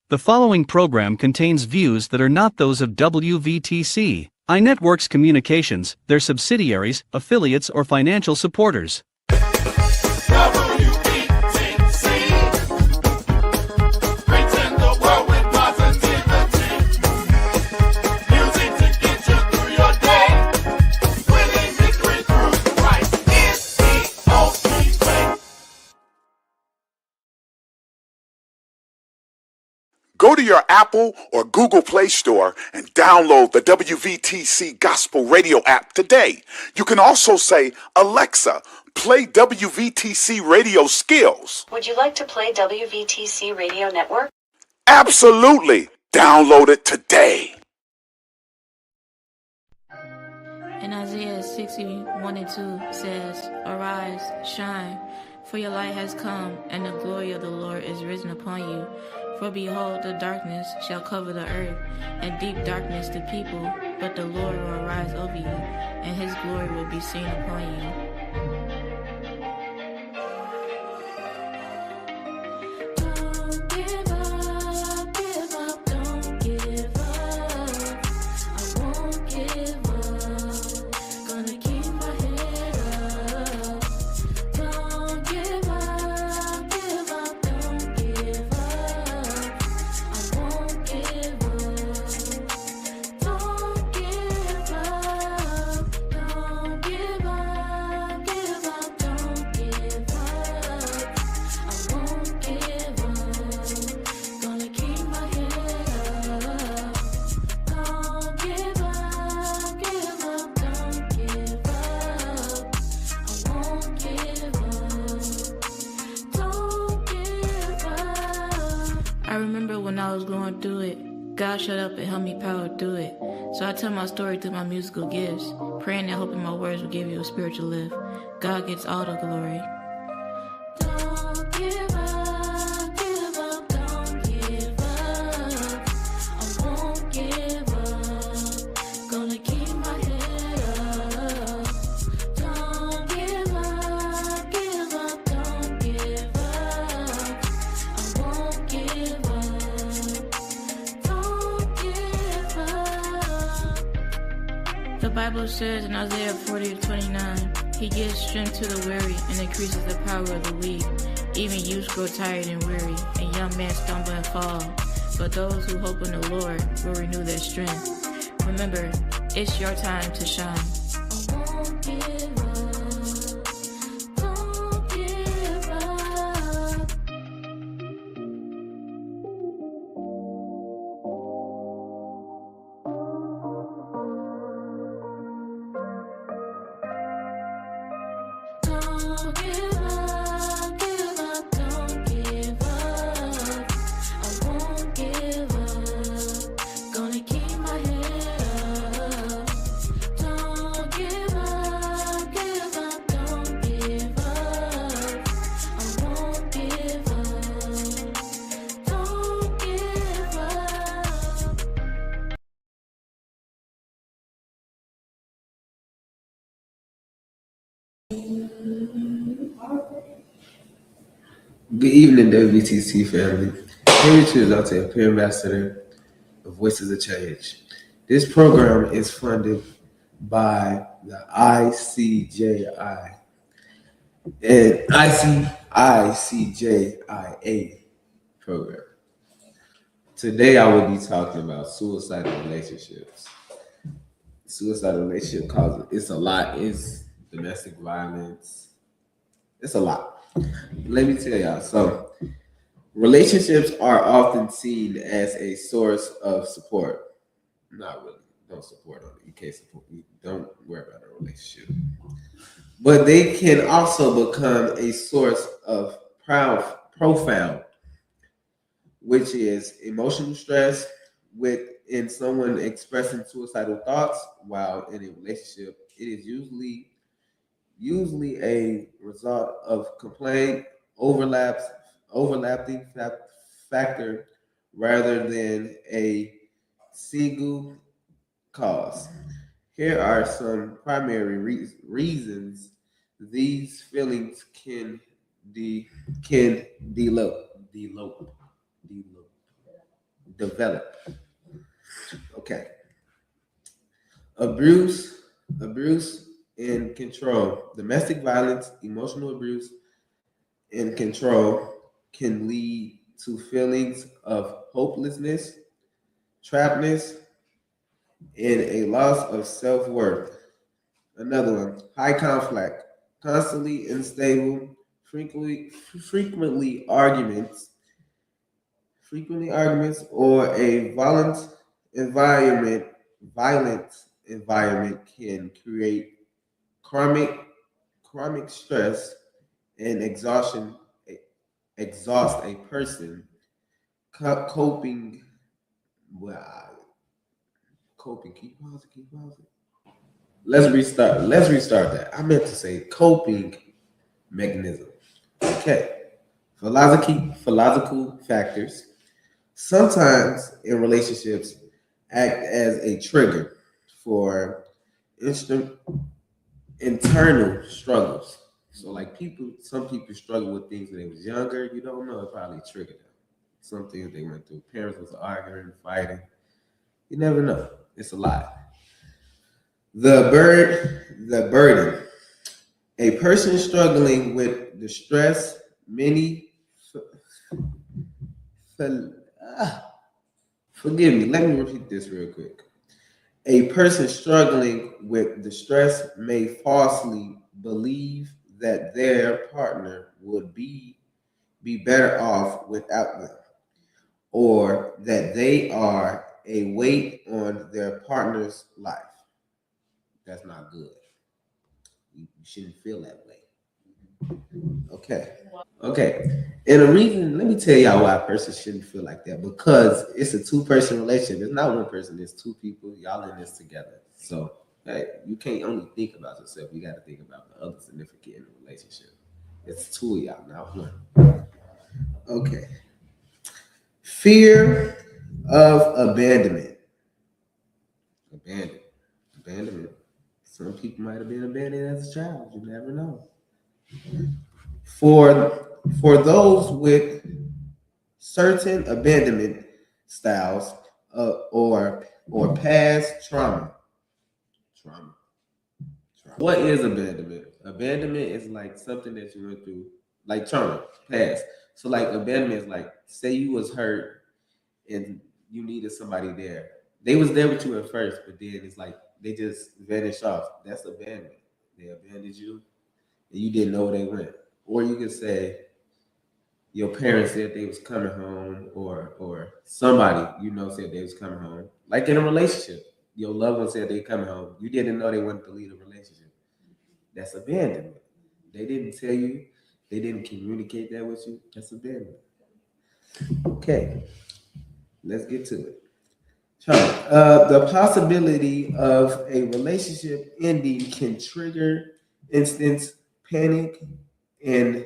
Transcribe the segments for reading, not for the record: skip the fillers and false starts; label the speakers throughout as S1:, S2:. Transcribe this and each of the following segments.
S1: The following program contains views that are not those of WVTC, iNetworks Communications, their subsidiaries, affiliates, or financial supporters.
S2: Go to your Apple or Google Play Store and download the WVTC Gospel Radio app today. You can also say, Alexa, play WVTC Radio Skills.
S3: Would you like to play WVTC Radio Network?
S2: Absolutely. Download it today.
S4: In Isaiah 60:1-2 says, Arise, shine, for your light has come, and the glory of the Lord is risen upon you. For behold, the darkness shall cover the earth, and deep darkness the people, but the Lord will arise over you, and his glory will be seen upon you. God shut up and help me power through it. So I tell my story through my musical gifts, praying and hoping my words will give you a spiritual lift. God gets all the glory. Don't give up, don't give up. I won't give up. Gonna keep my head up. Don't give up, don't give up. I won't give up. The Bible says in Isaiah 40:29, He gives strength to the weary and increases the power of the weak. Even youths grow tired and weary, and young men stumble and fall. But those who hope in the Lord will renew their strength. Remember, it's your time to shine. I won't give up. Don't give up. Don't give up, don't give up. I won't give up. Gonna keep my head up. Don't give up, don't give up. I won't give up. Don't give up.
S5: Good evening, WTC family. Here with you is Donte, Peer Ambassador of Voices of Change. This program is funded by the ICJI and ICJIA program. Today I will be talking about suicidal relationships. Suicidal relationship causes, it's a lot. It's domestic violence. It's a lot. Let me tell y'all. So, relationships are often seen as a source of support. Not really. Don't support on it. You can't support. You don't worry about a relationship. But they can also become a source of profound, which is emotional stress in someone expressing suicidal thoughts while in a relationship. It is usually a result of complaint, overlapping factor rather than a single cause. Here are some primary reasons these feelings can develop. develop. Okay. Abuse and control. Domestic violence, emotional abuse, and control can lead to feelings of hopelessness, trappedness, and a loss of self-worth. Another one, high conflict, constantly unstable, frequently arguments, or a environment, violent environment can create chronic, chronic stress and exhaust a person. Coping, well, coping. Keep pausing. Let's restart that. I meant to say coping mechanism. Okay. Philosophical factors sometimes in relationships act as a trigger for instant internal struggles. So like some people struggle with things when they was younger. You don't know, it probably triggered them. Some things they went through. Parents was arguing, fighting. You never know. It's a lot. The burden. A person struggling with distress, many fel- ah, forgive me, let me repeat this real quick. A person struggling with distress may falsely believe that their partner would be better off without them, or that they are a weight on their partner's life. That's not good. You shouldn't feel that way. Okay. Okay. And the reason, let me tell y'all why a person shouldn't feel like that. Because it's a two-person relationship. It's not one person, it's two people. Y'all in this together. So hey, you can't only think about yourself. You got to think about the other significant in the relationship. It's two of y'all, not one. Okay. Fear of abandonment. Abandonment. Some people might have been abandoned as a child. You never know. For those with certain abandonment styles or past trauma. What is abandonment? Abandonment is like something that you went through, like trauma, past. So like abandonment is like, say you was hurt and you needed somebody there. They was there with you at first, but then it's like they just vanished off. That's abandonment. They abandoned you and you didn't know where they went. Or you could say your parents said they was coming home, or somebody you know said they was coming home. Like in a relationship, your loved one said they coming home. You didn't know they wanted to leave the relationship. That's abandonment. They didn't tell you. They didn't communicate that with you. That's abandonment. Okay, let's get to it. The possibility of a relationship ending can trigger instant panic and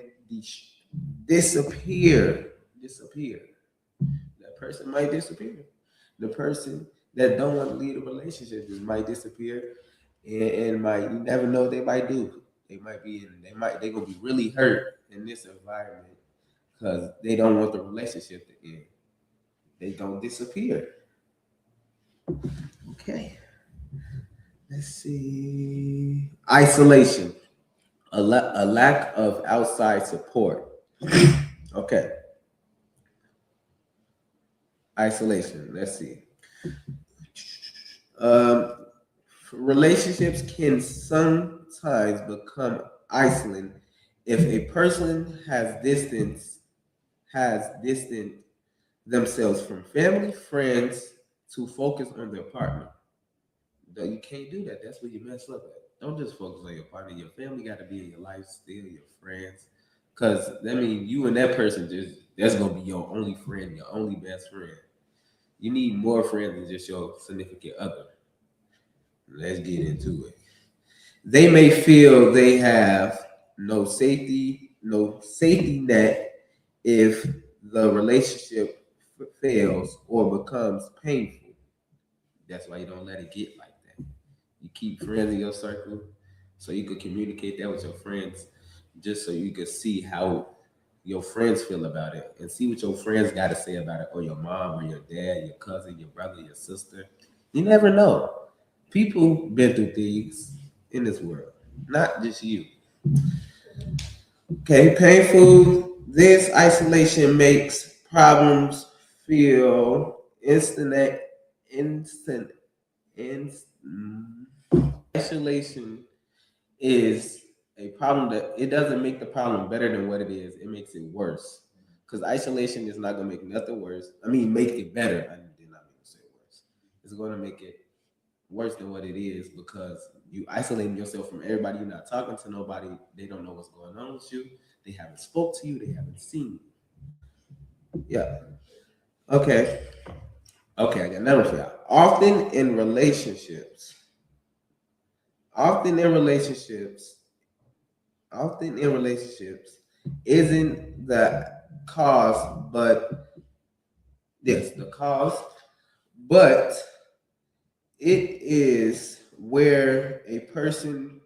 S5: disappear. That person might disappear. The person that don't want to leave a relationship just might disappear, and might, you never know, they might do. They gonna be really hurt in this environment because they don't want the relationship to end. They gonna disappear. Okay. Let's see. Isolation. A lack of outside support. Okay. Isolation. Let's see. Um, Relationships can sometimes become isolating if a person has distanced themselves from family, friends to focus on their partner. No, you can't do that. That's where you mess up at. Don't just focus on your partner. Your family got to be in your life still, your friends. Because, I mean, you and that person, that's going to be your only friend, your only best friend. You need more friends than just your significant other. Let's get into it. They may feel they have no safety net if the relationship fails or becomes painful. That's why you don't let it get like that. You keep friends in your circle so you could communicate that with your friends, just so you could see how your friends feel about it and see what your friends got to say about it, or your mom or your dad, your cousin, your brother, your sister. You never know. People been through things in this world, not just you. Okay, painful. This isolation makes problems feel instant. Isolation is a problem that it doesn't make the problem better than what it is. It makes it worse. Because isolation is not gonna make nothing worse. I mean, make it better. I did not mean to say worse. It's gonna make it worse than what it is because you isolating yourself from everybody. You're not talking to nobody. They don't know what's going on with you. They haven't spoke to you. They haven't seen you. Yeah. Okay. Okay, I got another for y'all. Often in relationships, isn't the cause, but yes, the cause, but it is where a person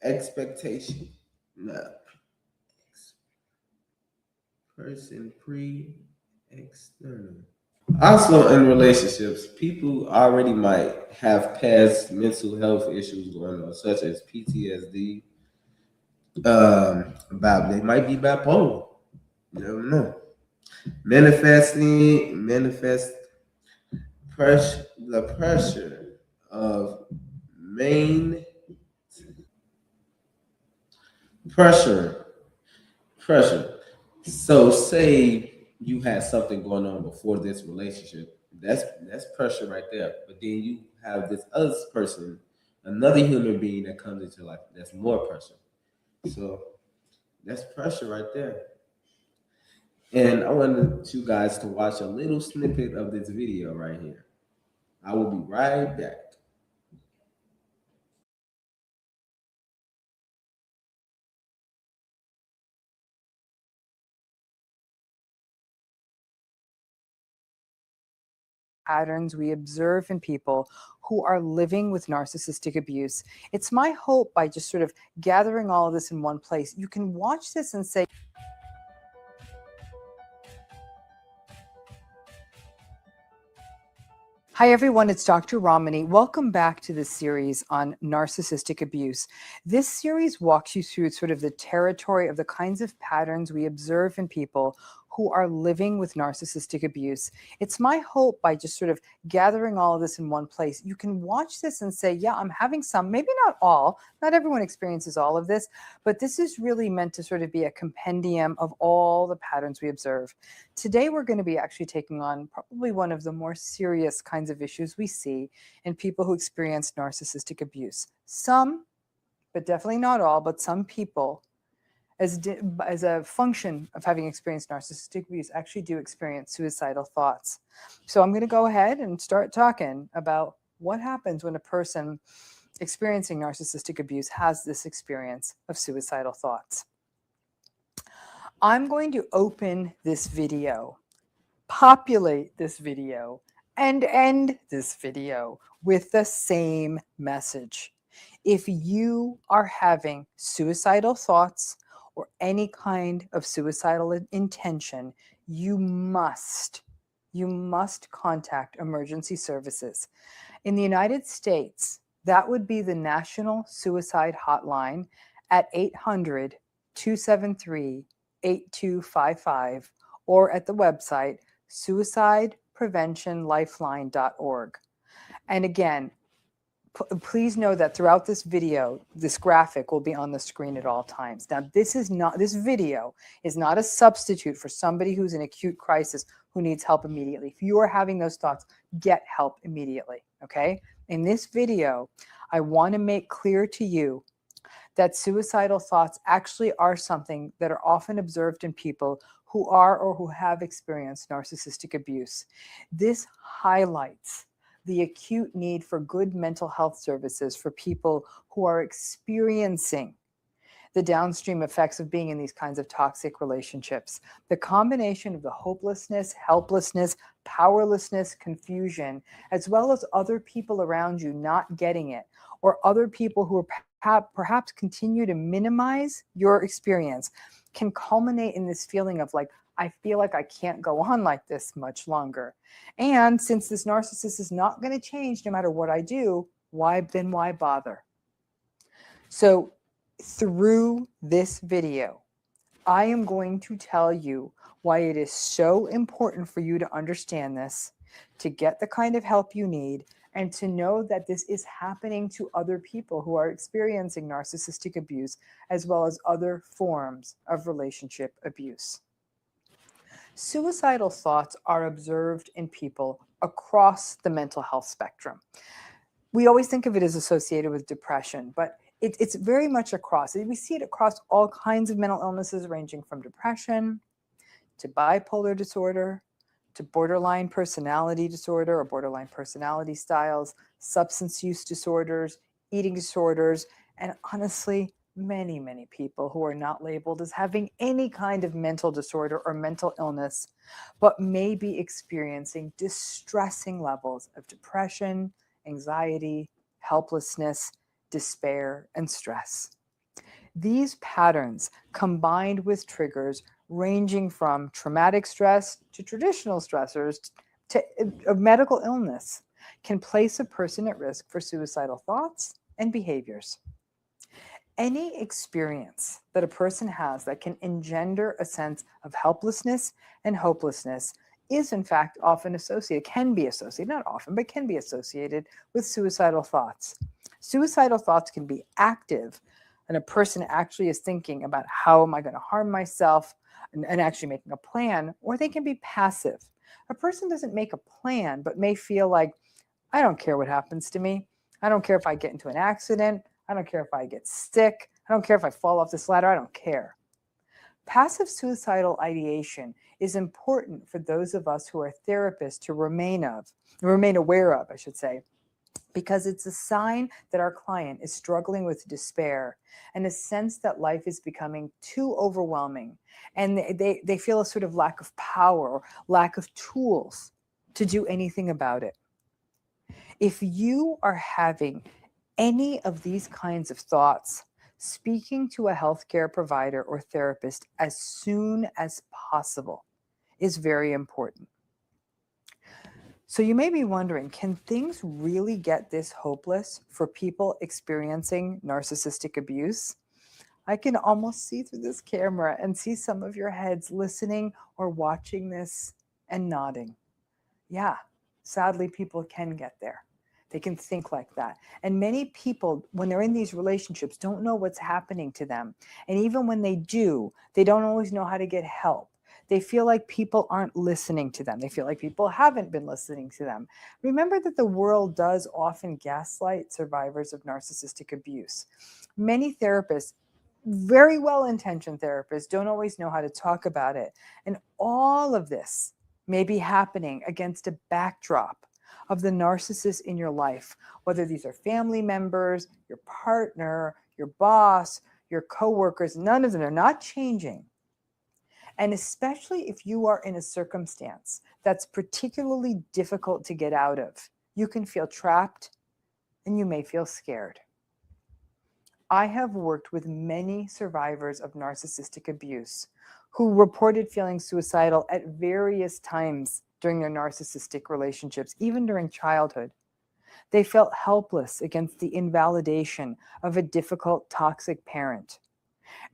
S5: expectation, no, person external. Also, in relationships, people already might have past mental health issues going on, such as PTSD. They might be bipolar. You never know. Manifest the pressure of main pressure, pressure. So, say you had something going on before this relationship. That's pressure right there. But then you have this other person, another human being that comes into your life. That's more pressure. So that's pressure right there. And I wanted you guys to watch a little snippet of this video right here. I will be right back.
S6: Patterns we observe in people who are living with narcissistic abuse. It's my hope by just sort of gathering all of this in one place, you can watch this and say, hi, everyone. It's Dr. Ramani. Welcome back to this series on narcissistic abuse. This series walks you through sort of the territory of the kinds of patterns we observe in people who are living with narcissistic abuse. It's my hope by just sort of gathering all of this in one place, you can watch this and say, yeah, I'm having some, maybe not all, not everyone experiences all of this, but this is really meant to sort of be a compendium of all the patterns we observe. Today, we're going to be actually taking on probably one of the more serious kinds of issues we see in people who experience narcissistic abuse. Some, but definitely not all, but some people, as a function of having experienced narcissistic abuse, actually do experience suicidal thoughts. So I'm going to go ahead and start talking about what happens when a person experiencing narcissistic abuse has this experience of suicidal thoughts. I'm going to open this video, populate this video, and end this video with the same message. If you are having suicidal thoughts or any kind of suicidal intention, you must contact emergency services. In the United States, that would be the National Suicide Hotline at 800-273-8255 or at the website suicidepreventionlifeline.org. And again, please know that throughout this video, this graphic will be on the screen at all times. Now, this video is not a substitute for somebody who's in acute crisis who needs help immediately. If you are having those thoughts, get help immediately, okay? In this video, I want to make clear to you that suicidal thoughts actually are something that are often observed in people who are or who have experienced narcissistic abuse. This highlights the acute need for good mental health services for people who are experiencing the downstream effects of being in these kinds of toxic relationships. The combination of the hopelessness, helplessness, powerlessness, confusion, as well as other people around you not getting it, or other people who are perhaps continue to minimize your experience can culminate in this feeling of like, I feel like I can't go on like this much longer. And since this narcissist is not going to change no matter what I do, why bother? So through this video, I am going to tell you why it is so important for you to understand this, to get the kind of help you need, and to know that this is happening to other people who are experiencing narcissistic abuse, as well as other forms of relationship abuse. Suicidal thoughts are observed in people across the mental health spectrum. We always think of it as associated with depression, but it's very much across. We see it across all kinds of mental illnesses, ranging from depression to bipolar disorder, to borderline personality disorder or borderline personality styles, substance use disorders, eating disorders, and honestly, many, many people who are not labeled as having any kind of mental disorder or mental illness, but may be experiencing distressing levels of depression, anxiety, helplessness, despair, and stress. These patterns, combined with triggers ranging from traumatic stress to traditional stressors to a medical illness, can place a person at risk for suicidal thoughts and behaviors. Any experience that a person has that can engender a sense of helplessness and hopelessness is in fact often associated, can be associated, not often, but can be associated with suicidal thoughts. Suicidal thoughts can be active, and a person actually is thinking about how am I going to harm myself and actually making a plan, or they can be passive. A person doesn't make a plan, but may feel like, I don't care what happens to me. I don't care if I get into an accident. I don't care if I get sick. I don't care if I fall off this ladder. I don't care. Passive suicidal ideation is important for those of us who are therapists to remain aware of, because it's a sign that our client is struggling with despair and a sense that life is becoming too overwhelming, and they feel a sort of lack of power or lack of tools to do anything about it. If you are having any of these kinds of thoughts, speaking to a healthcare provider or therapist as soon as possible is very important. So you may be wondering, can things really get this hopeless for people experiencing narcissistic abuse? I can almost see through this camera and see some of your heads listening or watching this and nodding. Yeah, sadly, people can get there. They can think like that. And many people, when they're in these relationships, don't know what's happening to them. And even when they do, they don't always know how to get help. They feel like people aren't listening to them. They feel like people haven't been listening to them. Remember that the world does often gaslight survivors of narcissistic abuse. Many therapists, very well-intentioned therapists, don't always know how to talk about it. And all of this may be happening against a backdrop of the narcissist in your life, whether these are family members, your partner, your boss, your coworkers. None of them are not changing. And especially if you are in a circumstance that's particularly difficult to get out of, you can feel trapped and you may feel scared. I have worked with many survivors of narcissistic abuse who reported feeling suicidal at various times during their narcissistic relationships, even during childhood. They felt helpless against the invalidation of a difficult, toxic parent.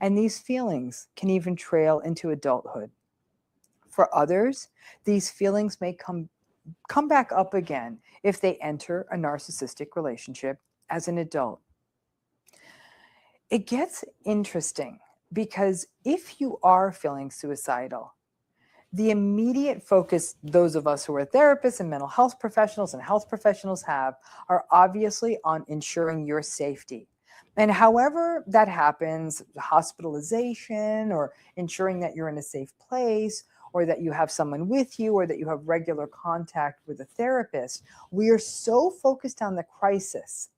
S6: And these feelings can even trail into adulthood. For others, these feelings may come back up again if they enter a narcissistic relationship as an adult. It gets interesting because if you are feeling suicidal, the immediate focus those of us who are therapists and mental health professionals and health professionals have are obviously on ensuring your safety. And however that happens, hospitalization or ensuring that you're in a safe place or that you have someone with you or that you have regular contact with a therapist, we are so focused on the crisis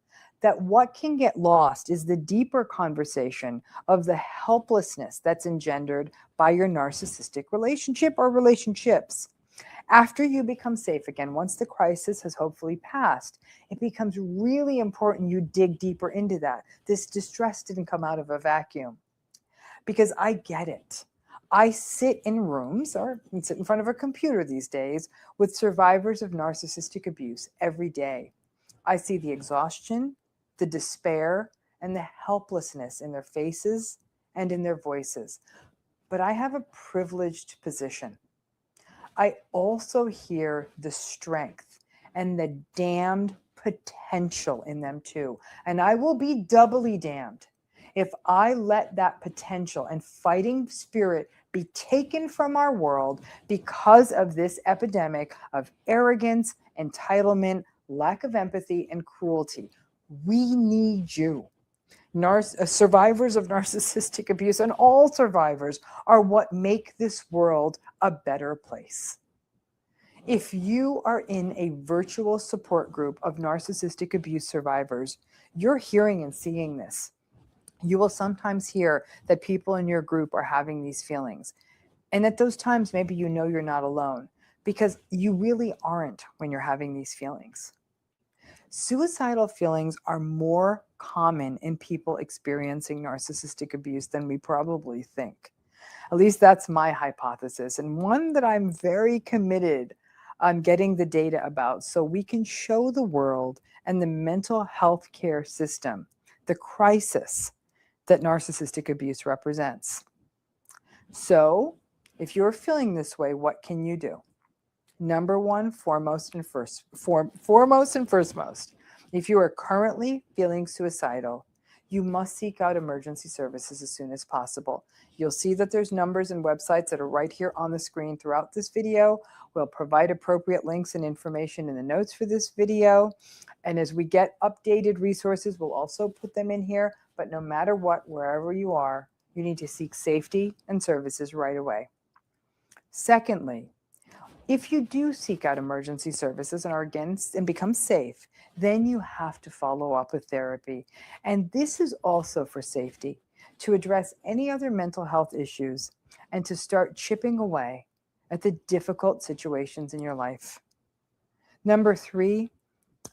S6: that what can get lost is the deeper conversation of the helplessness that's engendered by your narcissistic relationship or relationships. After you become safe again, once the crisis has hopefully passed, it becomes really important you dig deeper into that. This distress didn't come out of a vacuum, because I get it. I sit in rooms or sit in front of a computer these days with survivors of narcissistic abuse every day. I see the exhaustion, the despair, and the helplessness in their faces and in their voices. But I have a privileged position. I also hear the strength and the damned potential in them too. And I will be doubly damned if I let that potential and fighting spirit be taken from our world because of this epidemic of arrogance, entitlement, lack of empathy, and cruelty. We need you. Survivors of narcissistic abuse and all survivors are what make this world a better place. If you are in a virtual support group of narcissistic abuse survivors, you're hearing and seeing this. You will sometimes hear that people in your group are having these feelings. And at those times, maybe you know you're not alone, because you really aren't when you're having these feelings. Suicidal feelings are more common in people experiencing narcissistic abuse than we probably think. At least that's my hypothesis, and one that I'm very committed on getting the data about so we can show the world and the mental health care system the crisis that narcissistic abuse represents. So, if you're feeling this way, what can you do? Number one, foremost and firstmost, if you are currently feeling suicidal, you must seek out emergency services as soon as possible. You'll see that there's numbers and websites that are right here on the screen throughout this video. We'll provide appropriate links and information in the notes for this video. And as we get updated resources, we'll also put them in here. But no matter what, wherever you are, you need to seek safety and services right away. Secondly, if you do seek out emergency services and become safe, then you have to follow up with therapy. And this is also for safety, to address any other mental health issues and to start chipping away at the difficult situations in your life. Number three,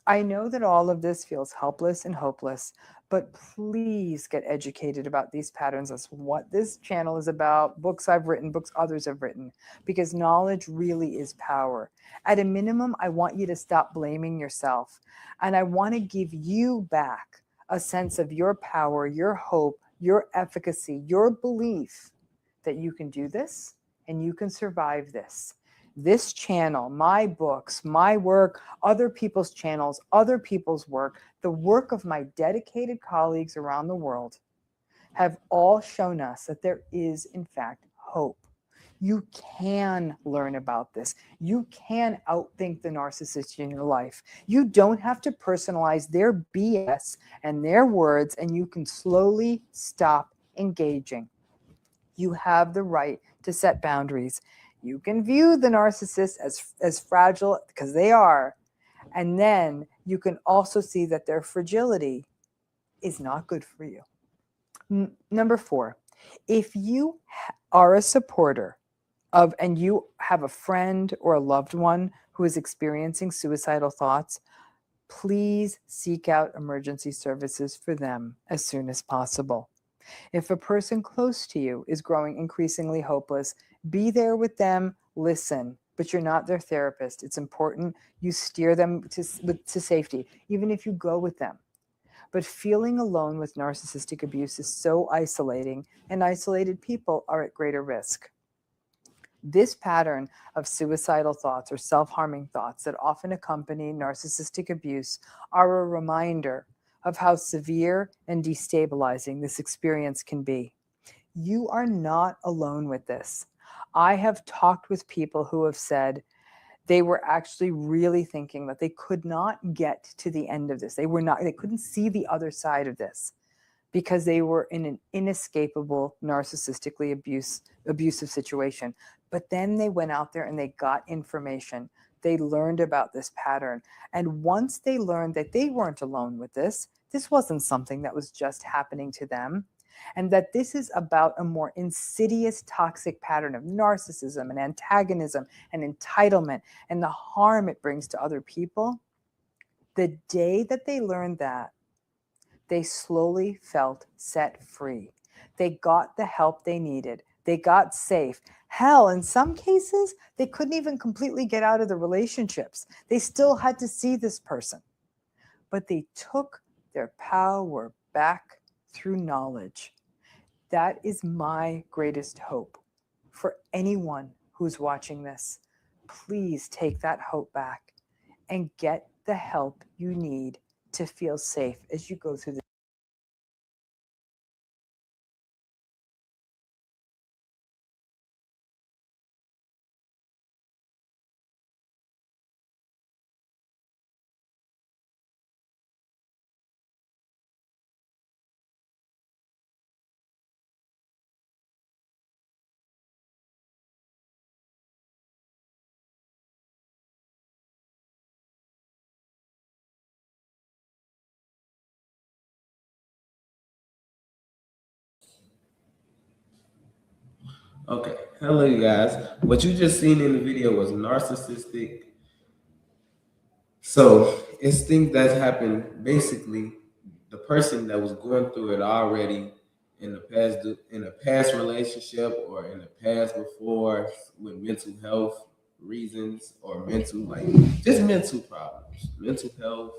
S6: I know that all of this feels helpless and hopeless, but please get educated about these patterns. That's what this channel is about, books I've written, books others have written, because knowledge really is power. At a minimum, I want you to stop blaming yourself, and I want to give you back a sense of your power, your hope, your efficacy, your belief that you can do this and you can survive this. This channel, my books, my work, other people's channels, other people's work, the work of my dedicated colleagues around the world have all shown us that there is, in fact, hope. You can learn about this. You can outthink the narcissist in your life. You don't have to personalize their BS and their words, and you can slowly stop engaging. You have the right to set boundaries. You can view the narcissist as fragile, because they are. And then you can also see that their fragility is not good for you. Number four, if you are a supporter of, and you have a friend or a loved one who is experiencing suicidal thoughts, please seek out emergency services for them as soon as possible. If a person close to you is growing increasingly hopeless, be there with them, listen, but you're not their therapist. It's important you steer them to safety, even if you go with them. But feeling alone with narcissistic abuse is so isolating, and isolated people are at greater risk. This pattern of suicidal thoughts or self-harming thoughts that often accompany narcissistic abuse are a reminder of how severe and destabilizing this experience can be. You are not alone with this. I have talked with people who have said they were actually really thinking that they could not get to the end of this. They couldn't see the other side of this because they were in an inescapable narcissistically abusive situation. But then they went out there and they got information. They learned about this pattern. And once they learned that they weren't alone with this, this wasn't something that was just happening to them, and that this is about a more insidious, toxic pattern of narcissism and antagonism and entitlement and the harm it brings to other people, the day that they learned that, they slowly felt set free. They got the help they needed. They got safe. Hell, in some cases, they couldn't even completely get out of the relationships. They still had to see this person. But they took their power back through knowledge. That is my greatest hope for anyone who's watching this. Please take that hope back and get the help you need to feel safe as you go through this.
S5: Okay, hello you guys. What you just seen in the video was narcissistic. So it's things that happen. Basically, the person that was going through it already in a past relationship or in the past before with mental health reasons or mental problems, mental health.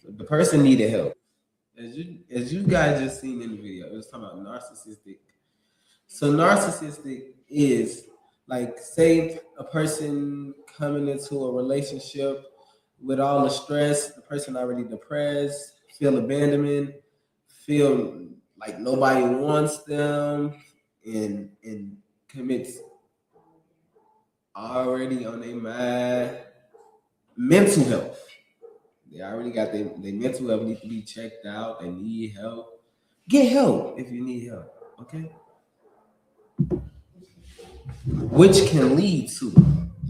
S5: The person needed help. As you guys just seen in the video, it was talking about narcissistic. So narcissistic is like, say a person coming into a relationship with all the stress, the person already depressed, feel abandonment, feel like nobody wants them, and commits already on their mind. Mental health. They already got their mental health need to be checked out. They need help. Get help if you need help, okay? Which can lead to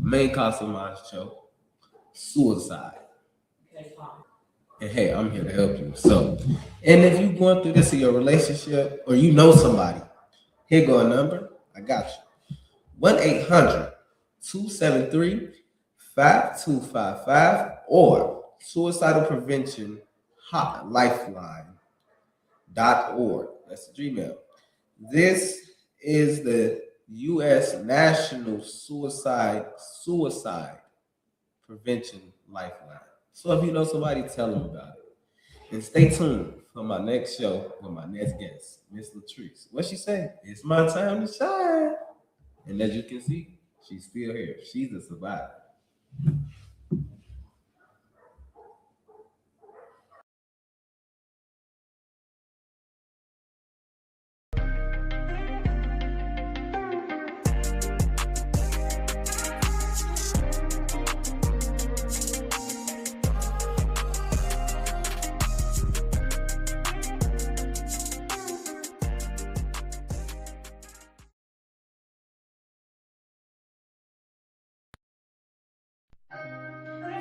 S5: main cause of my show, suicide. And hey, I'm here to help you. So, and if you're going through this in your relationship or you know somebody, here go a number. I got you. 1-800-273-5255 or suicidal prevention lifeline.org. That's the Gmail. This is the U.S. National Suicide Prevention Lifeline. So if you know somebody, tell them about it. And stay tuned for my next show with my next guest, Miss La-Trese. What she say? It's my time to shine. And as you can see, she's still here. She's a survivor.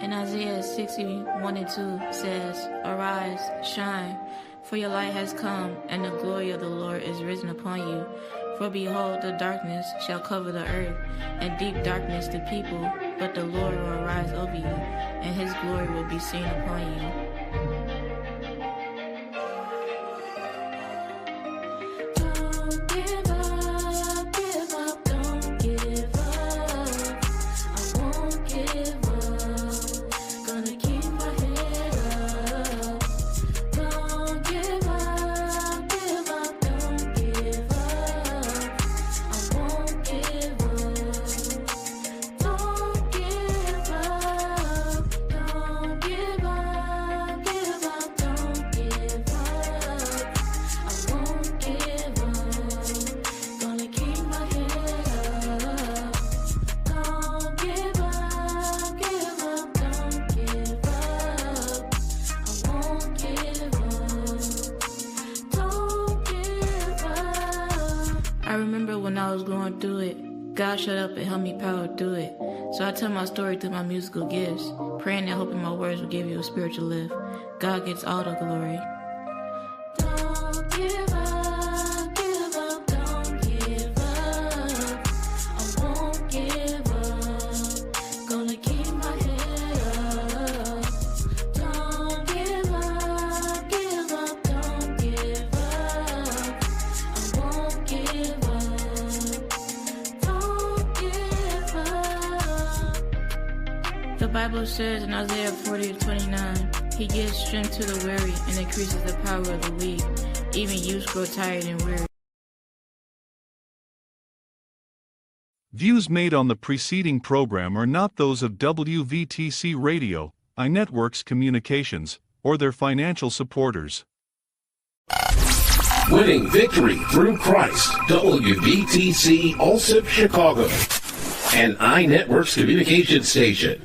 S4: In Isaiah 61:2 says, "Arise, shine, for your light has come, and the glory of the Lord is risen upon you. For behold, the darkness shall cover the earth, and deep darkness the people, but the Lord will arise over you, and his glory will be seen upon you." I remember when I was going through it, God showed up and helped me power through it. So I tell my story through my musical gifts, praying and hoping my words will give you a spiritual lift. God gets all the glory. Don't give up. Bible says in Isaiah 40:29, He gives strength to the weary and increases the power of the weak. Even youths grow tired and weary.
S1: Views made on the preceding program are not those of WVTC Radio, iNetworks Communications, or their financial supporters.
S7: Winning victory through Christ, WVTC Allsip Chicago, an iNetworks communication station.